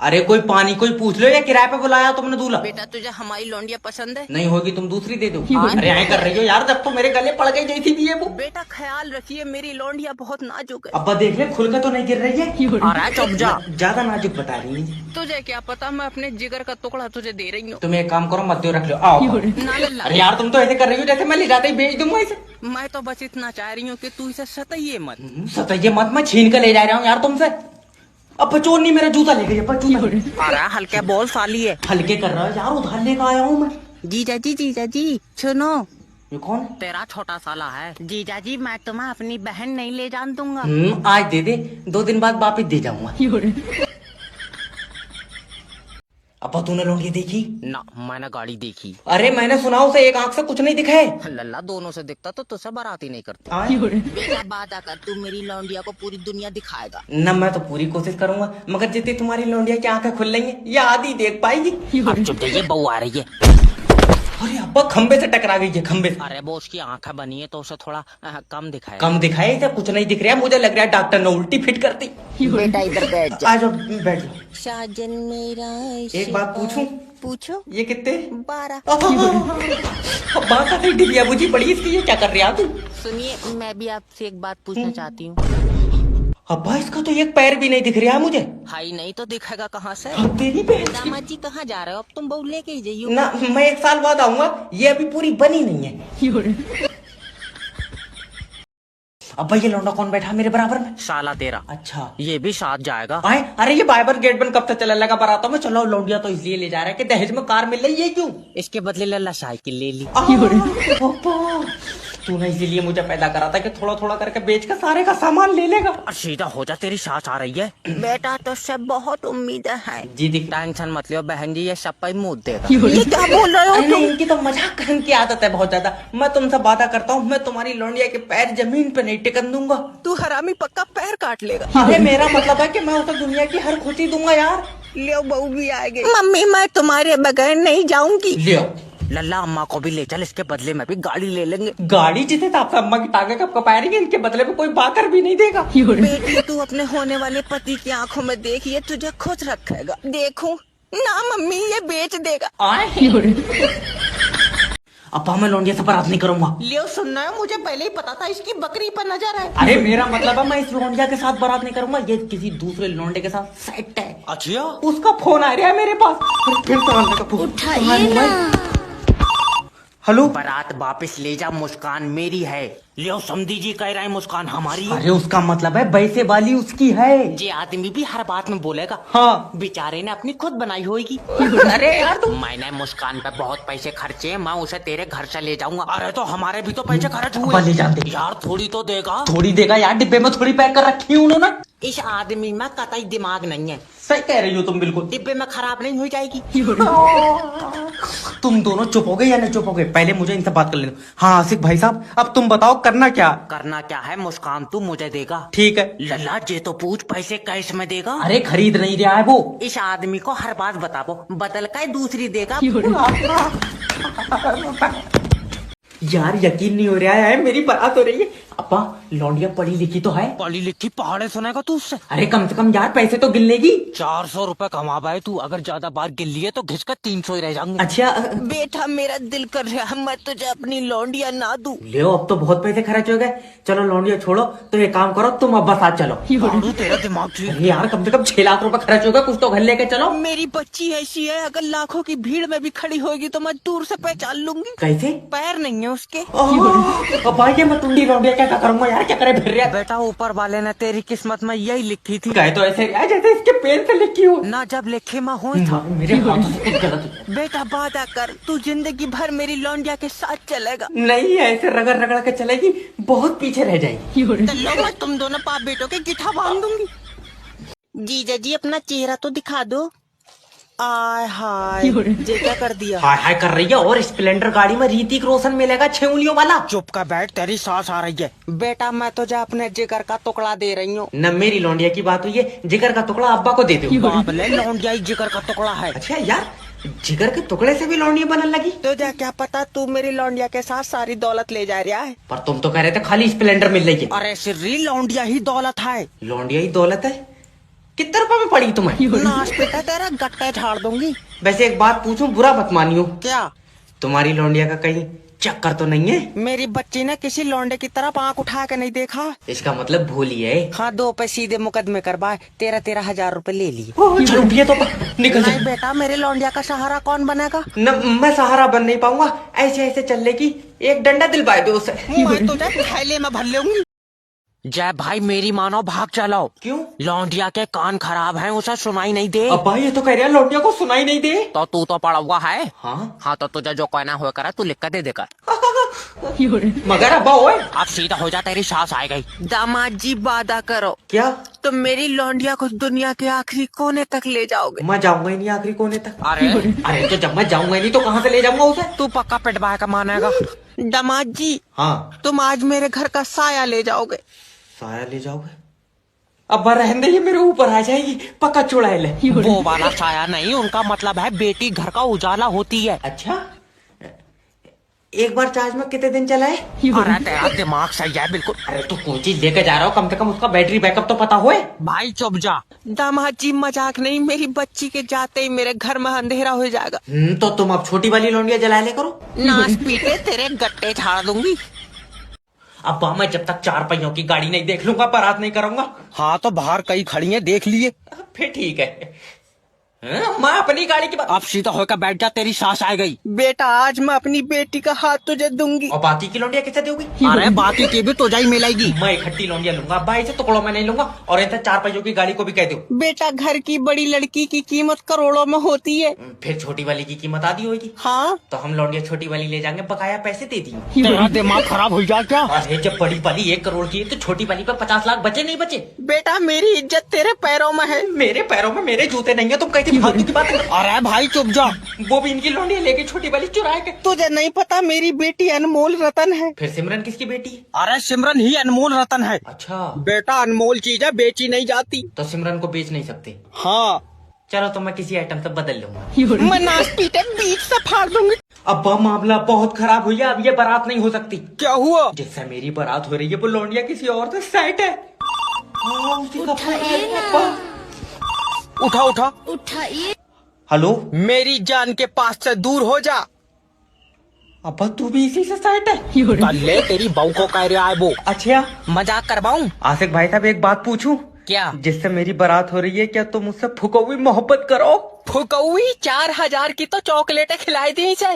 अरे कोई पानी कोई पूछ लो या किराए पे बुलाया तुमने दूल्हा? बेटा तुझे हमारी लौंडिया पसंद है? नहीं होगी तुम दूसरी दे दो। अरे ऐ कर रही हो यार, जब तो मेरे गले पड़ गई जैसी भी है वो। बेटा ख्याल रखिए, मेरी लौंडिया बहुत नाजुक है। अब्बा देख ले खुल के तो नहीं गिर रही है। अरे चुप जा। ज्यादा नाजुक बता रही है। तुझे क्या पता, मैं अपने जिगर का टुकड़ा तुझे दे रही हूँ। तुम एक काम करो, मत दो, रख लो। आओ। ना लल्ला, अरे यार तुम तो ऐसे कर रही हो जैसे मैं ले जाते ही बेच दूंगा इसे। मैं तो बस इतना चाह रही हूँ कि तू इसे सताइए मत। सताइए मत, मैं छीन कर ले जा रहा हूँ यार तुमसे। अब चोर नहीं, मेरा जूता ले गई। अब जूता अरे हल्के बोल साली है। हल्के कर रहा है यार, उधार लेकर आया हूँ मैं। जीजा जी सुनो, ये कौन है? तेरा छोटा साला है। जीजा जी मैं तुम्हें अपनी बहन नहीं ले जान दूंगा। आज दे दे, 2 दिन बाद वापिस दे जाऊंगा। अब तूने लौंडी देखी? ना, मैंने गाड़ी देखी। अरे मैंने सुना उसे एक आंख से कुछ नहीं दिखा है। लल्ला दोनों से दिखता तो तुझसे बाराती नहीं करती। बेटा बात आकर तू मेरी लौंडिया को पूरी दुनिया दिखाएगा। न, मैं तो पूरी कोशिश करूंगा, मगर जितनी तुम्हारी लौंडिया की आंखें खुल रही हैं, ये आधी देख पाएगी। चुप जाइए, बहू आ रही है। अरे अब्बा खंबे से टकरा गई है, खंबे से। अरे वो उसकी आंखें बनी है तो उसे थोड़ा कम दिखाए। कम दिखाई इसे कुछ नहीं दिख रहा है, मुझे लग रहा है डॉक्टर ने उल्टी फिट कर दी। बेटा इधर बैठ जा। आ जाओ, बैठ जाओ। साजन मेरा एक बात पूछूं? पूछो। ये कितने? 12। अब्बा का डिबिया बुझी पड़ी इसकी, ये क्या कर रही है तू? सुनिए, मैं भी आपसे एक बात पूछना चाहती हूँ। अब्बा इसका तो एक पैर भी नहीं दिख रहा है मुझे। हाई नहीं तो दिखेगा कहाँ से? तेरी बहन की- दामाद जी कहाँ जा रहे हो? अब तुम बहू लेके ही जाइयो। ना, मैं 1 साल बाद आऊंगा, ये अभी पूरी बनी नहीं है। अब्बा ये लौंडा कौन बैठा मेरे बराबर में? साला तेरा। अच्छा, ये भी साथ जाएगा। आए, अरे ये बाइबर गेट बन कब तक चला लगा बराता में। चलो लौंडिया तो इसलिए ले जा रहा है कि दहेज में कार मिल रही है, क्यों? इसके बदले लल्ला साइकिल ले ली। अब्बा, तूने इसीलिए मुझे पैदा करा था कि थोड़ा थोड़ा करके बेच कर सारे का सामान ले लेगा। और सीधा हो जा, तेरी सास आ रही है। बेटा तो सब बहुत उम्मीदें हैं। जी दिख। टेंशन मत लियो बहन जी, ये सब पे मुंह देगा। ये क्या बोल रहे हो अरे तुम? नहीं, इनकी तो मजाक करने की आदत है बहुत ज्यादा। मैं तुमसे वादा करता हूँ, मैं तुम्हारी लौंडिया के पैर जमीन पे नहीं टिकन दूंगा। तू हरामी पक्का पैर काट लेगा। अरे मेरा मतलब है कि मैं उसे दुनिया की हर खुशी दूंगा यार। लियो बहू भी आएगी। मम्मी मैं तुम्हारे बगैर नहीं जाऊंगी। लियो लल्ला अम्मा को भी ले चल, इसके बदले में भी गाड़ी ले लेंगे। गाड़ी, जिसे आपसे अम्मा की टांगे कब कपाएंगे, इनके बदले में कोई बाकर भी नहीं देगा। बेटी तू अपने होने वाले पति की आंखों में देख, ये तुझे खुश रखेगा। देखूं ना मम्मी, ये बेच देगा। अब मैं लौंडिया से बात नहीं करूंगा। लियो सुनना है, मुझे पहले ही पता था इसकी बकरी पर नजर है। अरे मेरा मतलब है मैं इस लौंडिया के साथ बारात नहीं करूंगा, ये किसी दूसरे लौंडे के साथ सेट है। अच्छा, उसका फोन आ रहा है मेरे पास। अरे फिर तो आने का फोन। उठाइए ना। हेलो। बारात वापस ले जा, मुस्कान मेरी है। लियो समधी जी कह रहे हैं मुस्कान हमारी है। अरे उसका मतलब है पैसे वाली उसकी है। ये आदमी भी हर बात में बोलेगा। हाँ, बेचारे ने अपनी खुद बनाई होगी। अरे यार तुम। मैंने मुस्कान पे बहुत पैसे खर्चे, मैं उसे तेरे घर से ले जाऊंगा। अरे तो हमारे भी तो पैसे खर्च अब्बा हुए ले जाते। यार, थोड़ी तो देगा। थोड़ी देगा यार, डिब्बे में थोड़ी पैक कर रखी है उन्होंने। इस आदमी में कतई दिमाग नहीं है। सही कह रही हो तुम बिल्कुल। डिब्बे में खराब नहीं हो जाएगी। तुम दोनों चुप हो गए या नहीं चुप हो गए? पहले मुझे इनसे बात कर लेना। हाँ आसिफ भाई साहब, अब तुम बताओ करना क्या? करना क्या है, मुस्कान तू मुझे देगा। ठीक है। लल्ला जे तो पूछ, पैसे कैश में देगा? अरे खरीद नहीं रहा है वो। इस आदमी को हर बात बताओ, बदल कर दूसरी देगा। यार यकीन नहीं हो रहा है, मेरी बारात हो रही है। अब्बा लौंडिया पढ़ी लिखी तो है? पढ़ी लिखी पहाड़े सुनेगा तू उससे। अरे कम से कम यार पैसे तो गिन लेगी। 400 रुपए कमा पाए तू, अगर ज्यादा बार गिन लिए तो घिस कर 300 ही रह जाएंगे। अच्छा बेटा मेरा दिल कर रहा है मैं तुझे अपनी लौंडिया ना दूं। ले, अब तो बहुत पैसे खर्च हो गए। चलो लौंडिया छोड़ो, तो एक काम करो, तुम अब्बा साथ चलो। बाबू, तेरा दिमाग ठीक। अरे यार कम से कम 6 लाख रुपए खर्च हो गए, कुछ तो घर लेके चलो। मेरी बच्ची ऐसी है, अगर लाखों की भीड़ में भी खड़ी होगी तो मैं दूर से पहचान लूंगी। कैसे? पैर नहीं है उसके। अब्बा ये मैं टुंडी लौंडिया क्या करूंगा यार, क्या करे फिर रहा? बेटा ऊपर वाले ने तेरी किस्मत में यही लिखी थी। कहे तो ऐसे यार जैसे इसके पेन से लिखी हो ना, जब लिखे में हो था। मेरे हाथों से कुछ गलत। बेटा वादा कर, तू जिंदगी भर मेरी लौंडिया के साथ चलेगा। नहीं ऐसे रगड़ रगड़ के चलेगी, बहुत पीछे रह जाएगी। चलो मैं तुम दोनों बाप बेटों के गिठा बांध दूंगी। जीजा जी अपना चेहरा तो दिखा दो। आय हाय, ये क्या कर दिया? हाय हाय कर रही है, और स्प्लेंडर गाड़ी में ऋतिक रोशन मिलेगा 6 उंगलियों वाला। चुप का बैठ, तेरी सांस आ रही है। बेटा मैं तुझे अपने जिगर का टुकड़ा दे रही हूँ। न मेरी लौंडिया की बात हुई है, जिगर का टुकड़ा अब्बा को दे दो। बाबले लौंडिया ही जिगर का टुकड़ा है। अच्छा यार, जिगर के टुकड़े से भी लौंडिया बनने लगी? तुझे क्या पता, तू मेरी लौंडिया के साथ सारी दौलत ले जा रहा है। पर तुम तो कह रहे थे खाली स्प्लेंडर मिल रही है। अरे सिर्री लौंडिया ही दौलत है। लौंडिया ही दौलत है? कितने रुपए में पड़ी तुम्हें? नाश बेटा तेरा गट्टे झाड़ दूंगी। वैसे एक बात पूछूं, बुरा मत मानियो, क्या? तुम्हारी लौंडिया का कहीं चक्कर तो नहीं है? मेरी बच्ची ने किसी लौंडे की तरफ आंख उठा के नहीं देखा। इसका मतलब भूली है। हाँ, 2 पे सीधे मुकदमे करवाए, 13,000 रुपए ले लिए। चल उठिए तो निकल नहीं जा। बेटा, मेरे लौंडिया का सहारा कौन बनेगा? न, मैं सहारा बन नहीं पाऊंगा। ऐसे ऐसे चलने की एक डंडा दिलवाए दो उसे। मैं तुझे थैले में भर लूंगी। जय भाई, मेरी मानो भाग चलाओ। क्यों? लौंडिया के कान खराब हैं, उसे सुनाई नहीं दे। अब्बा ये तो कह रहा है लौंडिया को सुनाई नहीं दे। तो तू तो पड़ा हुआ है। हाँ तो तुझे जो कहना हुआ करा तू लिख कर दे देकर। मगर अब्बा ओए। अब सीधा हो जा, तेरी सास आ गई। दामाद जी वादा करो, क्या? तुम मेरी लौंडिया को दुनिया के आखिरी कोने तक ले जाओगे। मैं जाऊंगा ही नहीं आखिरी कोने तक। अरे तो जब मैं जाऊंगा ही नहीं तो कहाँ से ले जाऊंगा उसे? तू पक्का पिटवा का मानेगा। दामाद जी, हाँ, तुम आज मेरे घर का साया ले जाओगे। साया ले जाओगे? अब्बा रहने दे, ये मेरे ऊपर आ जाएगी, पक्का चुड़ैल है। वो वाला साया नहीं, उनका मतलब है बेटी घर का उजाला होती है। अच्छा, एक बार चार्ज में कितने दिन चला है? अरे तेरा दिमाग सही है बिल्कुल। अरे तो कोई चीज लेकर जा रहा हो, कम से कम उसका बैटरी बैकअप तो पता होए। भाई चुप जा। दामाद जी मजाक नहीं, मेरी बच्ची के जाते ही मेरे घर में अंधेरा हो जाएगा। तो तुम अब छोटी वाली लौंडिया जला ले करो। नाश पीटे तेरे गट्टे झाड़ दूंगी। अब्बा मैं जब तक 4 पहियों की गाड़ी नहीं देख लूंगा बारात नहीं करूंगा। हाँ, तो बाहर कई खड़ी हैं, देख लिए। फिर ठीक है। मैं अपनी गाड़ी की बात। अब सीधा होकर बैठ जा, तेरी सास आ गई। बेटा, आज मैं अपनी बेटी का हाथ तुझे दूंगी। और बाकी की लौंडिया किसे दोगी? अरे बाकी की भी तुझे ही मिलेगी। मैं इकट्ठी लौंडिया लूंगा अब्बा, इसे टुकड़ों में नहीं लूंगा। और ऐसे 4 पहियों की गाड़ी को भी कह दो। बेटा, घर की बड़ी लड़की की कीमत करोड़ों में होती है। फिर छोटी वाली की कीमत आधी होगी। हाँ, तो हम लौंडिया छोटी वाली ले जाएंगे, बकाया पैसे दे दिए। तेरा दिमाग खराब हो जा क्या? अरे जब बड़ी वाली 1 करोड़ की है तो छोटी वाली पे 50 लाख बचे नहीं बचे? बेटा, मेरी इज्जत तेरे पैरों में है। मेरे पैरों में मेरे जूते नहीं है, तुम कहती फालतू की बात। अरे भाई चुप जा। वो भी इनकी लौंडिया लेके छोटी वाली चुराए के। तुझे नहीं पता, मेरी बेटी अनमोल रतन है। फिर सिमरन किसकी बेटी है? अरे सिमरन ही अनमोल रतन है। अच्छा, बेटा, अनमोल चीज है, बेची नहीं जाती। तो सिमरन को बेच नहीं सकते। हाँ, चलो तो मैं किसी आइटम से बदल लूंगा। मैं नाश पीटे बीच से फाड़ दूंगी। अब्बा मामला बहुत खराब हुई है, अब ये बारात नहीं हो सकती। क्या हुआ? जिससे मेरी बारात हो रही है वो लौंडिया किसी और से सेट है। उसी का फोन है, अब्बा। उठा उठा। उठाइए। हेलो, मेरी जान के पास से दूर हो जा। अब्बा तू भी इसी से सेट है? कल ले, तेरी बहू को कह रहा है वो। अच्छा, मजाक करवाऊं? आसिक भाई साहब एक बात पूछूं? क्या? जिससे मेरी बारात हो रही है, क्या तुम मुझसे फुकौवी मोहब्बत करो? फुकौई 4,000 की तो चॉकलेटें खिलाई दी इसे।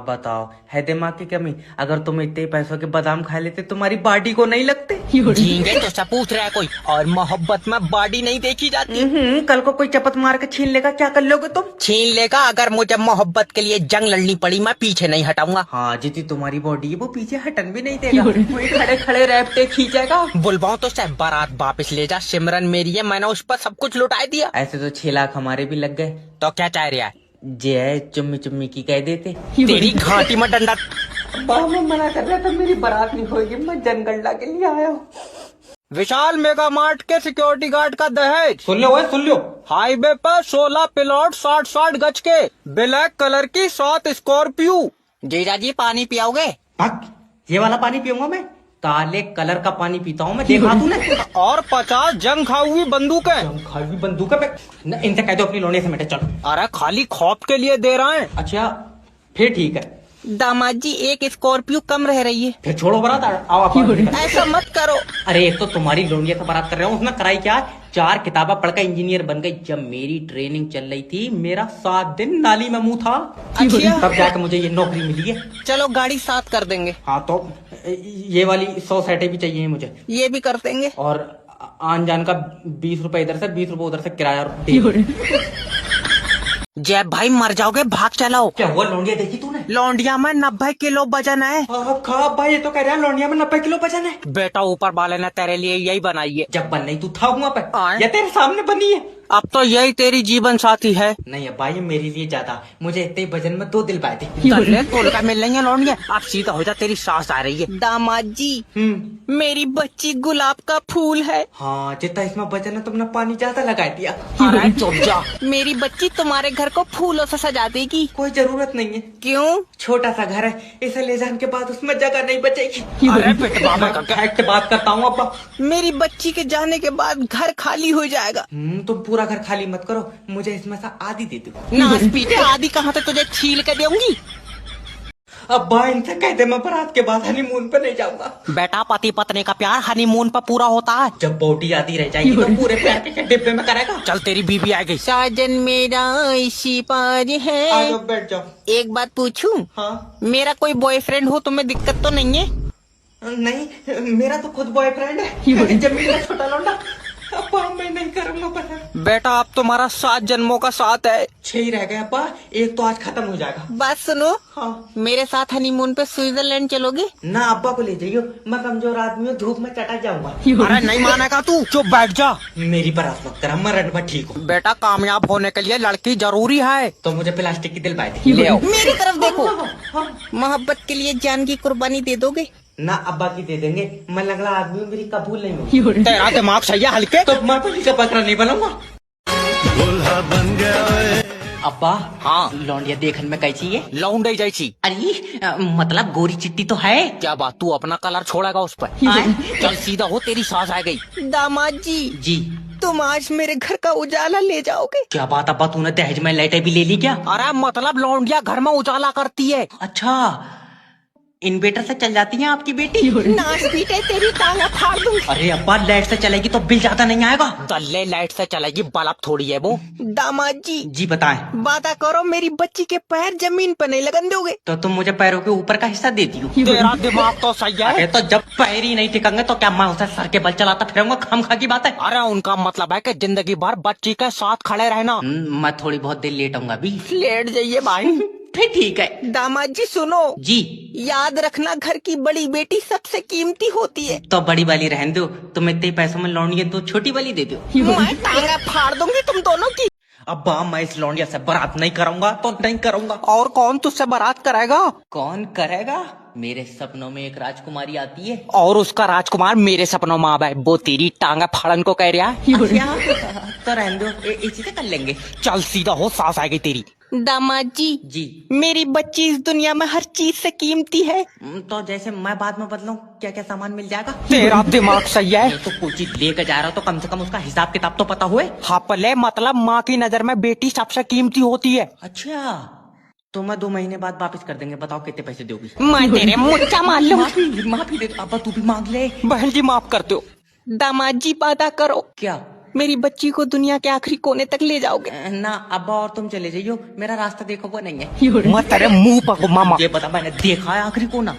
बताओ, है दिमाग की कमी? अगर तुम इतने पैसों के बादाम खा लेते तुम्हारी बॉडी को नहीं लगते? झींगे तो सब पूछ रहा है कोई, और मोहब्बत में बॉडी नहीं देखी जाती। कल को कोई चपत मार के छीन लेगा, क्या कर लोगे तुम? छीन लेगा, अगर मुझे मोहब्बत के लिए जंग लड़नी पड़ी मैं पीछे नहीं हटाऊंगा। हाँ, जितनी तुम्हारी बॉडी है वो पीछे हटन भी नहीं देगा, वही खड़े खड़े रैपटे खींचेगा। बुलवाऊं तो सब बारात वापस ले जा। सिमरन मेरी है, मैंने उस पर सब कुछ लुटा दिया। ऐसे तो 6 लाख हमारे भी लग गए। तो क्या चाह रहा है? जे है चुम्मी चुम्मी की कह देते। तेरी घाटी में डंडा। मैं मना कर रहा था, मेरी बारात नहीं होगी, मैं जनगणना के लिए आया हूँ। विशाल मेगा मार्ट के सिक्योरिटी गार्ड का दहेज। सुन लो ओए, सुन लो। हाईवे पर 16 प्लॉट 60-60 गज के, ब्लैक कलर की 7 स्कॉर्पियो। जीजा जी पानी पियाओगे? ये वाला पानी पीऊंगा मैं? काले कलर का पानी पीता हूँ मैं, देखा तूने? और 50 जंग खाई हुई बंदूकें। खाली बंदूक है इनसे कह दो अपनी लोने से मिटे। चलो। अरे खाली खौफ के लिए दे रहे हैं। अच्छा, फिर ठीक है। दामाद जी, एक स्कॉर्पियो कम रह रही है। फिर छोड़ो बारात, आओ आप। ऐसा मत करो। अरे एक तो तुम्हारी लोनिया से बारात कर रहा हूँ, उसने कराई क्या? 4 किताबें पढ़कर इंजीनियर बन गई। जब मेरी ट्रेनिंग चल रही थी मेरा 7 दिन नाली में मुंह था। अच्छा। तब जाकर मुझे ये नौकरी मिली है। चलो गाड़ी 7 कर देंगे। हाँ तो ये वाली 100 सेटें भी चाहिए मुझे। ये भी कर देंगे। और आन जान का 20 रुपए इधर से 20 रुपए उधर से किराया दे। जय भाई, मर जाओगे, भाग चलाओ। क्या हुआ? लौंडिया देखी तूने? लौंडिया में 90 किलो वजन है। खा भाई, ये तो कह रहा है लौंडिया में 90 किलो वजन है। बेटा, ऊपर वाले ने तेरे लिए यही बनाई है। जब बन नहीं तू था वहाँ पे आए। या तेरे सामने बनी है? अब तो यही तेरी जीवन साथी है। नहीं अब्बा, ये मेरे लिए ज्यादा। मुझे इतने वजन में 2 दिल पाए थे। तल्ले कोलका मिल रही है लौंडिया। अब सीधा हो जा, तेरी सास आ रही है। दामाद जी, मेरी बच्ची गुलाब का फूल है। हाँ, जितना इसमें वजन है तुमने पानी ज्यादा लगा दिया। अरे चुप जा। मेरी बच्ची तुम्हारे घर को फूलों से सजा देगी। कोई जरूरत नहीं है। क्यों? छोटा सा घर है, इसे ले जाने के बाद उसमें जगह नहीं बचेगी। अरे पिटवा मैं फैक्ट बात करता हूँ अब्बा। मेरी बच्ची के जाने के बाद घर खाली हो जाएगा। तुम पूरा घर खाली मत करो, मुझे इसमें से आधी दे दो। नाच पीटे आदि कहाँ से तुझे छील के दूंगी। अब्बा, इनसे कह दे मैं बारात के बाद हनीमून पे नहीं जाऊंगा। बेटा, पति पत्नी का प्यार हनीमून पर पूरा होता है। जब बोटी आधी रह जाएगी तो पूरे प्यार के डिब्बे में करेगा। चल, तेरी बीबी आ गई। साजन मेरा इसी पार है। आ जाओ, बैठ जाओ। एक बात पूछूं? हाँ। मेरा कोई बॉयफ्रेंड हो तुम्हें दिक्कत तो नहीं है? नहीं, मेरा तो खुद बॉयफ्रेंड है। जब मेरा छोटा लौंडा। अब्बा, मैं नहीं करूंगा पसंद। बेटा, अब तुम्हारा 7 जन्मों का साथ है। 6 ही रह गए अब्बा, एक तो आज खत्म हो जाएगा। बात सुनो। हाँ। मेरे साथ हनीमून पे स्विट्जरलैंड चलोगे? ना, अब्बा को ले जाइयो, मैं कमजोर आदमी हूँ, धूप में चटक जाऊंगा। अरे नहीं मानेगा तू, चुप बैठ जा। मेरी बारात मत कर, मैं रन में ठीक हूँ। बेटा, कामयाब होने के लिए लड़की जरूरी है। तो मुझे प्लास्टिक की दिल पाए थे, ले आओ। मेरी तरफ देखो। मोहब्बत के लिए जान की कुर्बानी दे दोगे? ना अब्बा की दे देंगे, मैं लंगड़ा आदमी हूँ, मेरी कबूल नहीं होगी। तेरा दिमाग सही है हल्के। तो मैं पुलिस का बकरा नहीं बनूंगा। अब्बा, हाँ, लौंडिया देखने में कैसी है? लौंडे जैसी। अरे मतलब गोरी चिट्टी तो है। क्या बात, तू अपना कलर छोड़ेगा उस पर? चल सीधा हो, तेरी सास आ गई। दामाद जी, जी, तुम आज मेरे घर का उजाला ले जाओगे? क्या बात अब्बा, तूने दहेज में लाइटें भी ले ली क्या? अरे मतलब लौंडिया घर में उजाला करती है। अच्छा, इन्वेटर से चल जाती है आपकी बेटी? नाच पीटे तेरी टांगा फाड़ दूंगी। अरे अब्बा, लाइट से चलेगी तो बिल ज्यादा नहीं आएगा। दल्ले, लाइट से चलेगी, बल्ब थोड़ी है वो। दामाद जी, जी बताएं। वादा करो मेरी बच्ची के पैर जमीन पर नहीं लगन दोगे। तो तुम मुझे पैरों के ऊपर का हिस्सा देती हो? तेरा दिमाग तो सही है। अरे तो जब पैर ही नहीं टिकेंगे तो क्या मैं उसे सर के बल चलाता फिरूंगा? खामखा की बात है। अरे उनका मतलब है कि जिंदगी भर बच्ची के साथ खड़े रहना। मैं थोड़ी बहुत देर लेट आऊंगा अभी। लेट जाइए भाई। फिर ठीक है। दामाद जी सुनो जी, याद रखना घर की बड़ी बेटी सबसे कीमती होती है। तो बड़ी वाली रहने दो, तुम इतने पैसों में लौंडिया तो छोटी वाली दे दो। मैं टांगा फाड़ दूंगी तुम दोनों की। अब्बा, मैं इस लौंडिया से बारात नहीं कराऊंगा तो नहीं करूंगा। और कौन तुझसे बारात कराएगा? कौन करेगा? मेरे सपनों में एक राजकुमारी आती है और उसका राजकुमार मेरे सपनों में आवा है। वो तेरी टांगा फाड़न को कह रहा है। अच्छा, तो रहने दो, इसी से कर लेंगे। चल सीधा हो, सास आ गई तेरी। दामाद जी, जी, मेरी बच्ची इस दुनिया में हर चीज से कीमती है। तो जैसे मैं बाद में बदलूं, क्या क्या सामान मिल जाएगा? तेरा दिमाग सही है। तो कोई चीज लेकर जा रहा हो तो कम से कम उसका हिसाब किताब तो पता हुए। हापले मतलब माँ की नजर में बेटी सबसे कीमती होती है। अच्छा, तो मैं 2 महीने बाद वापस कर देंगे। बताओ कितने पैसे दोगी? मैं तेरे मुच्चा मार लूं। माफी दे दो अब्बा, तू भी मांग ले। बहन जी माफ कर दो। दामाद जी वादा करो, क्या? मेरी बच्ची को दुनिया के आखिरी कोने तक ले जाओगे। ना अब्बा, और तुम चले जाइयो, मेरा रास्ता देखो वो नहीं है। मैं तेरे मुंह पर मामा। ये बता, मैंने देखा है आखिरी कोना?